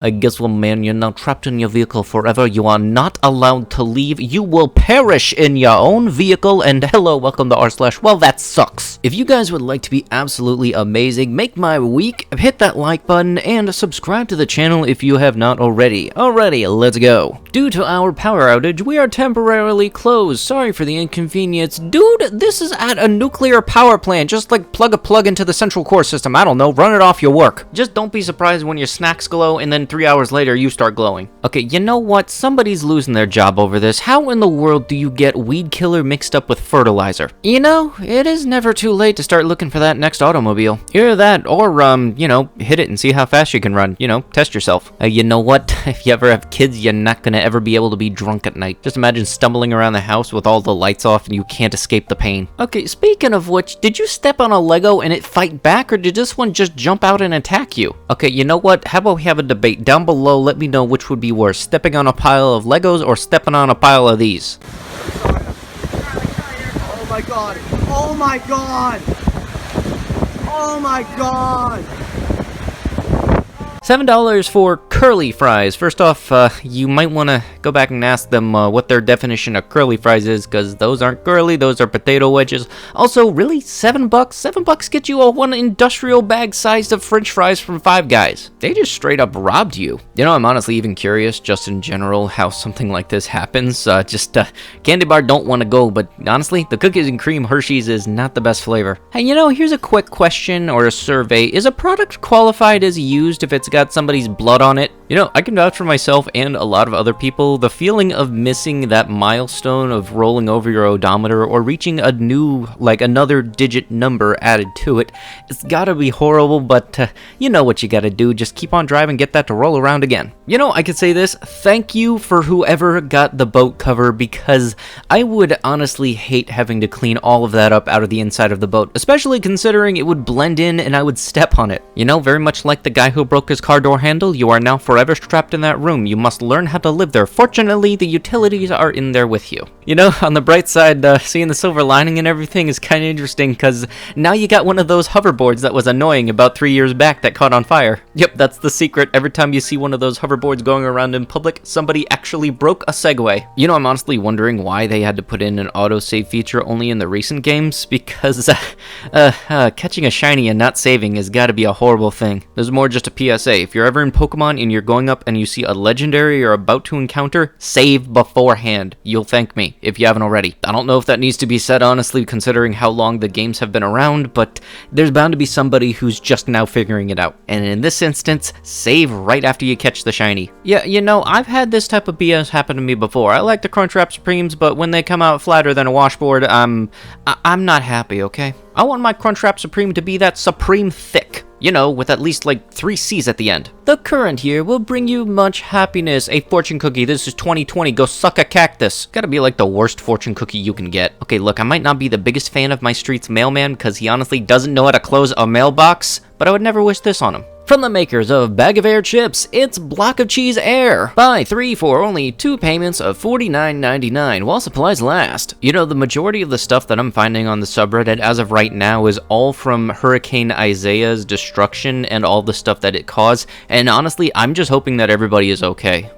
I guess, well, man, you're now trapped in your vehicle forever. You are not allowed to leave. You will perish in your own vehicle. And hello, welcome to r/Wellthatsucks. If you guys would like to be absolutely amazing, make my week, hit that like button, and subscribe to the channel if you have not already. Alrighty, let's go. Due to our power outage, we are temporarily closed. Sorry for the inconvenience. Dude, this is at a nuclear power plant. Just like plug a plug into the central core system. I don't know, run it off your work. Just don't be surprised when your snacks glow and then 3 hours later you start glowing. Okay, you know what? Somebody's losing their job over this. How in the world do you get weed killer mixed up with fertilizer? You know, it is never too late to start looking for that next automobile. Either that or, you know, hit it and see how fast you can run. You know, test yourself. You know what? If you ever have kids, you're not gonna ever be able to be drunk at night. Just imagine stumbling around the house with all the lights off and you can't escape the pain. Okay, speaking of which, did you step on a Lego and it fight back, or did this one just jump out and attack you? Okay, you know what? How about we have a debate? Down below, let me know which would be worse, stepping on a pile of Legos or stepping on a pile of these. Oh my god! Oh my god! Oh my god! $7 for curly fries. First off, you might want to go back and ask them what their definition of curly fries is, because those aren't curly, those are potato wedges. Also, really, $7? $7 gets you a one industrial bag size of french fries from Five Guys. They just straight up robbed you. You know, I'm honestly even curious, just in general, how something like this happens. Candy bar don't want to go, but honestly, the cookies and cream Hershey's is not the best flavor. Hey, you know, here's a quick question or a survey. Is a product qualified as used if it's got somebody's blood on it? You know, I can vouch for myself and a lot of other people. The feeling of missing that milestone of rolling over your odometer or reaching a new, like another digit number added to it, it's gotta be horrible, but you know what you gotta do. Just keep on driving, get that to roll around again. You know, I could say this, thank you for whoever got the boat cover, because I would honestly hate having to clean all of that up out of the inside of the boat, especially considering it would blend in and I would step on it. You know, very much like the guy who broke his car door handle, you are now forever trapped in that room. You must learn how to live there. Fortunately, the utilities are in there with you. You know, on the bright side, seeing the silver lining and everything is kind of interesting, because now you got one of those hoverboards that was annoying about 3 years back that caught on fire. Yep, that's the secret. Every time you see one of those hoverboards going around in public, somebody actually broke a Segway. You know, I'm honestly wondering why they had to put in an autosave feature only in the recent games, because catching a shiny and not saving has got to be a horrible thing. There's more just a PSA. If you're ever in Pokemon and you're going up and you see a legendary you're about to encounter, save beforehand. You'll thank me if you haven't already. I don't know if that needs to be said, honestly, considering how long the games have been around, but there's bound to be somebody who's just now figuring it out. And in this instance, save right after you catch the shiny. Yeah, you know, I've had this type of BS happen to me before. I like the Crunchwrap Supremes, but when they come out flatter than a washboard, I'm not happy, okay? I want my Crunchwrap Supreme to be that supreme thick. You know, with at least like 3 C's at the end. The current year will bring you much happiness. A fortune cookie. This is 2020. Go suck a cactus. Gotta be like the worst fortune cookie you can get. Okay, look, I might not be the biggest fan of my street's mailman because he honestly doesn't know how to close a mailbox, but I would never wish this on him. From the makers of Bag of Air Chips, it's Block of Cheese Air. Buy 3 for only 2 payments of $49.99 while supplies last. You know, the majority of the stuff that I'm finding on the subreddit as of right now is all from Hurricane Isaiah's destruction and all the stuff that it caused, and honestly, I'm just hoping that everybody is okay.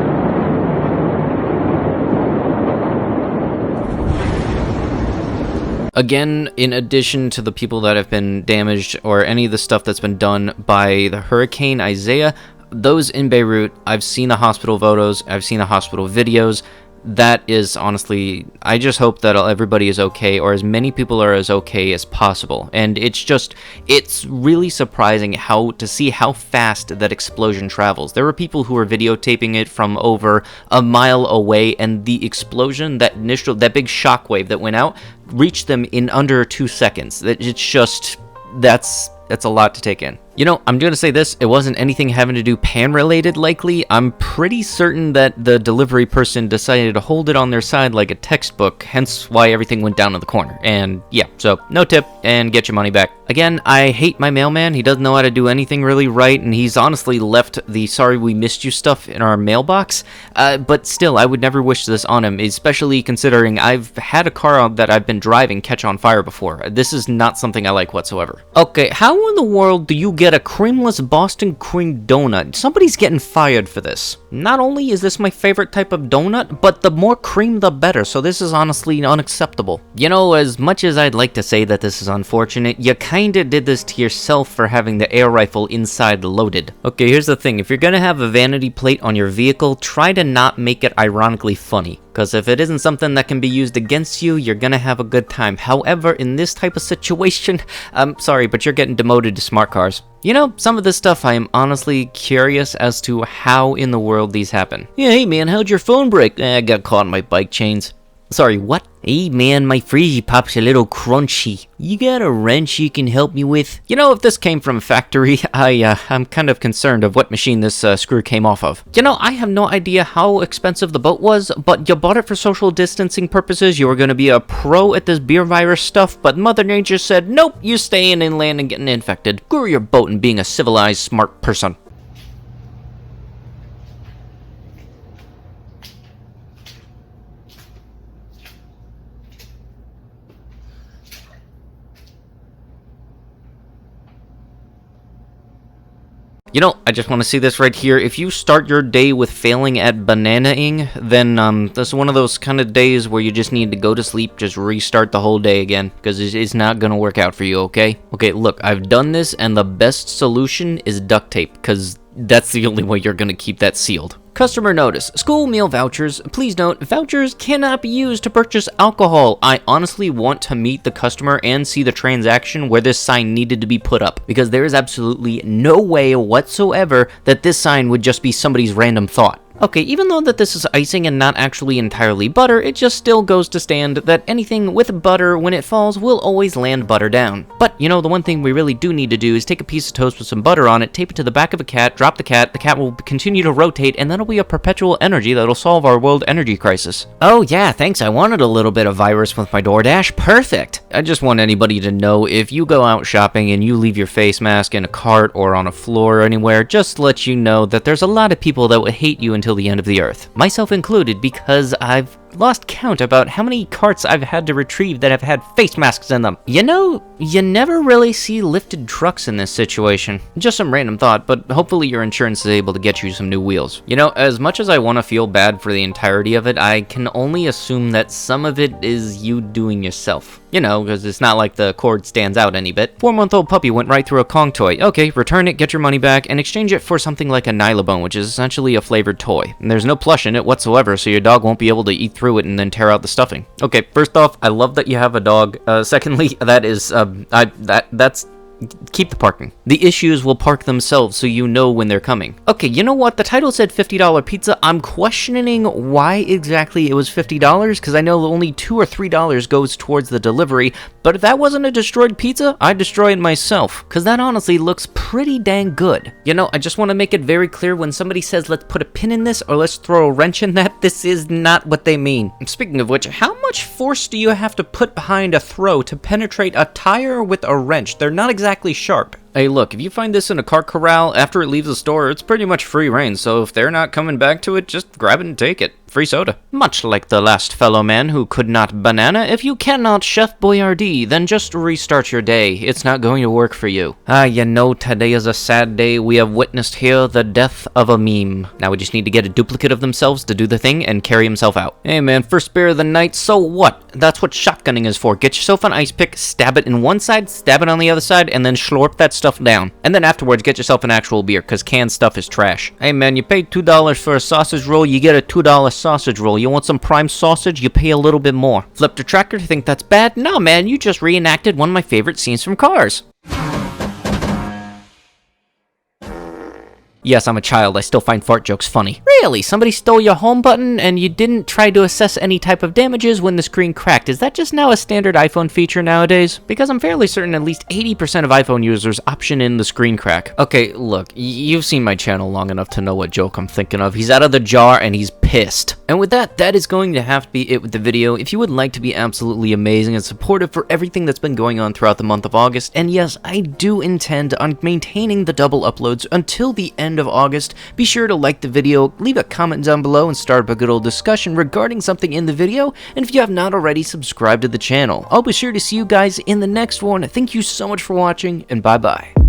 Again, in addition to the people that have been damaged or any of the stuff that's been done by the Hurricane Isaiah, those in Beirut, I've seen the hospital photos, I've seen the hospital videos. That is honestly, I just hope that everybody is okay, or as many people are as okay as possible. And it's really surprising to see how fast that explosion travels. There were people who were videotaping it from over a mile away, and the explosion, that big shockwave that went out, reached them in under 2 seconds. That's a lot to take in. You know, I'm gonna say this, it wasn't anything having to do pan-related likely. I'm pretty certain that the delivery person decided to hold it on their side like a textbook, hence why everything went down in the corner. And yeah, so no tip and get your money back. Again, I hate my mailman. He doesn't know how to do anything really right, and he's honestly left the sorry we missed you stuff in our mailbox. But still, I would never wish this on him, especially considering I've had a car that I've been driving catch on fire before. This is not something I like whatsoever. Okay, how in the world do you get a creamless Boston cream donut? Somebody's getting fired for this. Not only is this my favorite type of donut, but the more cream the better, so this is honestly unacceptable. You know, as much as I'd like to say that this is unfortunate, you kinda did this to yourself for having the air rifle inside loaded. Okay, here's the thing. If you're gonna have a vanity plate on your vehicle, try to not make it ironically funny. Because if it isn't something that can be used against you, you're gonna have a good time. However, in this type of situation, I'm sorry, but you're getting demoted to smart cars. You know, some of this stuff I am honestly curious as to how in the world these happen. Yeah, hey man, how'd your phone break? I got caught in my bike chains. Sorry, what? Hey man, my freezy pop's a little crunchy. You got a wrench you can help me with? You know, if this came from a factory, I'm kind of concerned of what machine this screw came off of. You know, I have no idea how expensive the boat was, but you bought it for social distancing purposes. You were going to be a pro at this beer virus stuff, but Mother Nature said, nope, you're staying inland and getting infected. Screw your boat and being a civilized, smart person. You know, I just want to see this right here. If you start your day with failing at bananaing, then this is one of those kind of days where you just need to go to sleep, just restart the whole day again, because it's not going to work out for you, okay? Okay, look, I've done this, and the best solution is duct tape, because that's the only way you're going to keep that sealed. Customer notice. School meal vouchers. Please note, vouchers cannot be used to purchase alcohol. I honestly want to meet the customer and see the transaction where this sign needed to be put up, because there is absolutely no way whatsoever that this sign would just be somebody's random thought. Okay, even though that this is icing and not actually entirely butter, it just still goes to stand that anything with butter, when it falls, will always land butter down. But, you know, the one thing we really do need to do is take a piece of toast with some butter on it, tape it to the back of a cat, drop the cat will continue to rotate, and that'll be a perpetual energy that'll solve our world energy crisis. Oh yeah, thanks, I wanted a little bit of virus with my DoorDash. Perfect! I just want anybody to know, if you go out shopping and you leave your face mask in a cart or on a floor or anywhere, just to let you know that there's a lot of people that will hate you until the end of the earth. Myself included, because I've lost count about how many carts I've had to retrieve that have had face masks in them. You know, you never really see lifted trucks in this situation. Just some random thought, but hopefully your insurance is able to get you some new wheels. You know, as much as I want to feel bad for the entirety of it, I can only assume that some of it is you doing yourself. You know, because it's not like the cord stands out any bit. 4-month-old puppy went right through a Kong toy. Okay, return it, get your money back, and exchange it for something like a Nylabone, which is essentially a flavored toy. And there's no plush in it whatsoever, so your dog won't be able to eat through it and then tear out the stuffing. Okay, first off, I love that you have a dog. Secondly, that is, that's... Keep the parking. The issues will park themselves so you know when they're coming. Okay, you know what? The title said $50 pizza. I'm questioning why exactly it was $50, because I know only $2 or $3 goes towards the delivery, but if that wasn't a destroyed pizza, I'd destroy it myself, because that honestly looks pretty dang good. You know, I just want to make it very clear when somebody says let's put a pin in this or let's throw a wrench in that, this is not what they mean. Speaking of which, how much force do you have to put behind a throw to penetrate a tire with a wrench? They're not exactly sharp. Hey look, if you find this in a cart corral after it leaves the store, it's pretty much free reign, so if they're not coming back to it, just grab it and take it. Free soda. Much like the last fellow man who could not banana, if you cannot Chef Boyardee, then just restart your day. It's not going to work for you. You know, today is a sad day. We have witnessed here the death of a meme. Now we just need to get a duplicate of themselves to do the thing and carry himself out. Hey man, first beer of the night, so what? That's what shotgunning is for. Get yourself an ice pick, stab it in one side, stab it on the other side, and then slurp that stuff down. And then afterwards, get yourself an actual beer, because canned stuff is trash. Hey man, you paid $2 for a sausage roll, you get a $2 sausage roll. You want some prime sausage? You pay a little bit more. Flip the tracker to think that's bad? No man, you just reenacted one of my favorite scenes from Cars. Yes, I'm a child. I still find fart jokes funny. Really? Somebody stole your home button and you didn't try to assess any type of damages when the screen cracked. Is that just now a standard iPhone feature nowadays? Because I'm fairly certain at least 80% of iPhone users option in the screen crack. Okay, look, you've seen my channel long enough to know what joke I'm thinking of. He's out of the jar and he's pissed. And with that, that is going to have to be it with the video. If you would like to be absolutely amazing and supportive for everything that's been going on throughout the month of August, and yes, I do intend on maintaining the double uploads until the end of August, be sure to like the video, leave a comment down below, and start up a good old discussion regarding something in the video, and if you have not already, subscribe to the channel. I'll be sure to see you guys in the next one. Thank you so much for watching, and bye-bye.